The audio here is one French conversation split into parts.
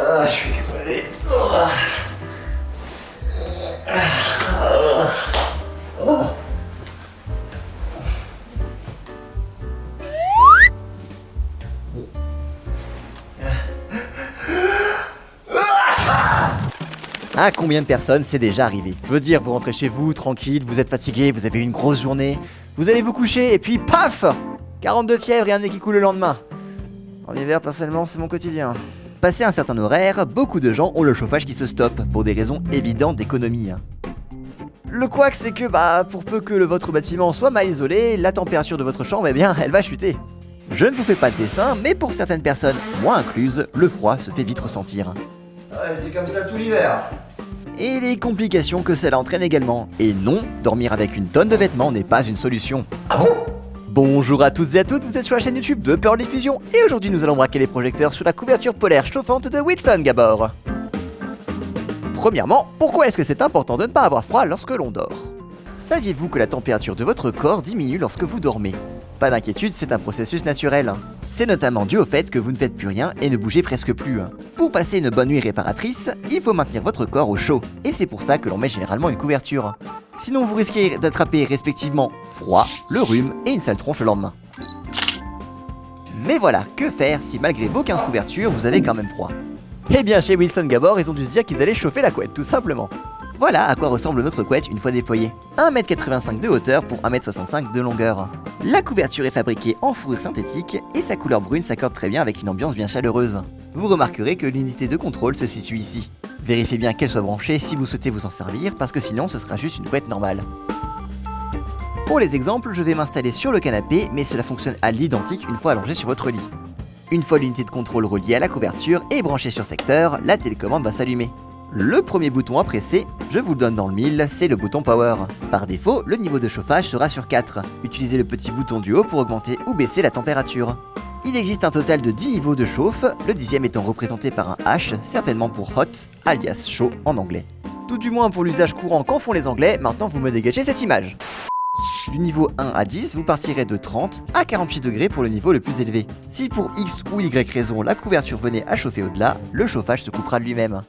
Je suis crevé. À combien de personnes c'est déjà arrivé? Je veux dire, vous rentrez chez vous, tranquille, vous êtes fatigué, vous avez eu une grosse journée, vous allez vous coucher et puis paf 42 fièvres et un nez qui coule le lendemain. En hiver, personnellement, c'est mon quotidien. Passé un certain horaire, beaucoup de gens ont le chauffage qui se stoppe, pour des raisons évidentes d'économie. Le couac, c'est que, pour peu que votre bâtiment soit mal isolé, la température de votre chambre, elle va chuter. Je ne vous fais pas de dessin, mais pour certaines personnes, moi incluse, le froid se fait vite ressentir. Ouais, c'est comme ça tout l'hiver. Et les complications que cela entraîne également. Et non, dormir avec une tonne de vêtements n'est pas une solution. Ah bon? Bonjour à toutes et à toutes, vous êtes sur la chaîne YouTube de Pearl Diffusion et aujourd'hui nous allons braquer les projecteurs sur la couverture polaire chauffante de Wilson Gabor. Premièrement, pourquoi est-ce que c'est important de ne pas avoir froid lorsque l'on dort? Saviez-vous que la température de votre corps diminue lorsque vous dormez? Pas d'inquiétude, c'est un processus naturel. C'est notamment dû au fait que vous ne faites plus rien et ne bougez presque plus. Pour passer une bonne nuit réparatrice, il faut maintenir votre corps au chaud, et c'est pour ça que l'on met généralement une couverture. Sinon vous risquez d'attraper respectivement froid, le rhume et une sale tronche le lendemain. Mais voilà, que faire si malgré vos 15 couvertures, vous avez quand même froid? Eh bien chez Wilson Gabor, ils ont dû se dire qu'ils allaient chauffer la couette, tout simplement. Voilà à quoi ressemble notre couette une fois déployée. 1m85 de hauteur pour 1m65 de longueur. La couverture est fabriquée en fourrure synthétique et sa couleur brune s'accorde très bien avec une ambiance bien chaleureuse. Vous remarquerez que l'unité de contrôle se situe ici. Vérifiez bien qu'elle soit branchée si vous souhaitez vous en servir parce que sinon ce sera juste une couette normale. Pour les exemples, je vais m'installer sur le canapé mais cela fonctionne à l'identique une fois allongé sur votre lit. Une fois l'unité de contrôle reliée à la couverture et branchée sur secteur, la télécommande va s'allumer. Le premier bouton à presser, je vous le donne dans le mille, c'est le bouton Power. Par défaut, le niveau de chauffage sera sur 4. Utilisez le petit bouton du haut pour augmenter ou baisser la température. Il existe un total de 10 niveaux de chauffe, le 10e étant représenté par un H, certainement pour Hot, alias chaud en anglais. Tout du moins pour l'usage courant qu'en font les anglais, maintenant vous me dégagez cette image. Du niveau 1 à 10, vous partirez de 30 à 48 degrés pour le niveau le plus élevé. Si pour X ou Y raison la couverture venait à chauffer au-delà, le chauffage se coupera de lui-même.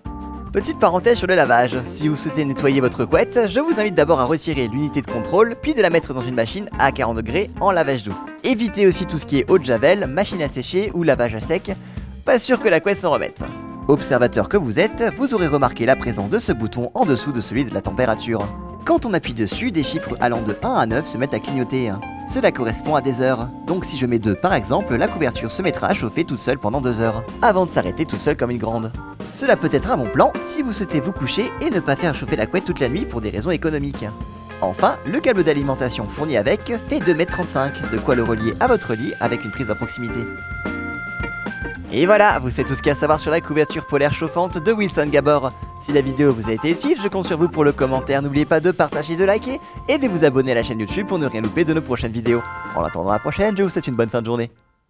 Petite parenthèse sur le lavage, si vous souhaitez nettoyer votre couette, je vous invite d'abord à retirer l'unité de contrôle, puis de la mettre dans une machine à 40 degrés en lavage doux. Évitez aussi tout ce qui est eau de javel, machine à sécher ou lavage à sec, pas sûr que la couette s'en remette. Observateur que vous êtes, vous aurez remarqué la présence de ce bouton en dessous de celui de la température. Quand on appuie dessus, des chiffres allant de 1 à 9 se mettent à clignoter. Cela correspond à des heures. Donc si je mets 2 par exemple, la couverture se mettra à chauffer toute seule pendant 2 heures, avant de s'arrêter toute seule comme une grande. Cela peut être un bon plan si vous souhaitez vous coucher et ne pas faire chauffer la couette toute la nuit pour des raisons économiques. Enfin, le câble d'alimentation fourni avec fait 2,35 m, de quoi le relier à votre lit avec une prise à proximité. Et voilà, vous savez tout ce qu'il y a à savoir sur la couverture polaire chauffante de Wilson Gabor. Si la vidéo vous a été utile, je compte sur vous pour le commentaire, n'oubliez pas de partager, de liker et de vous abonner à la chaîne YouTube pour ne rien louper de nos prochaines vidéos. En attendant la prochaine, je vous souhaite une bonne fin de journée.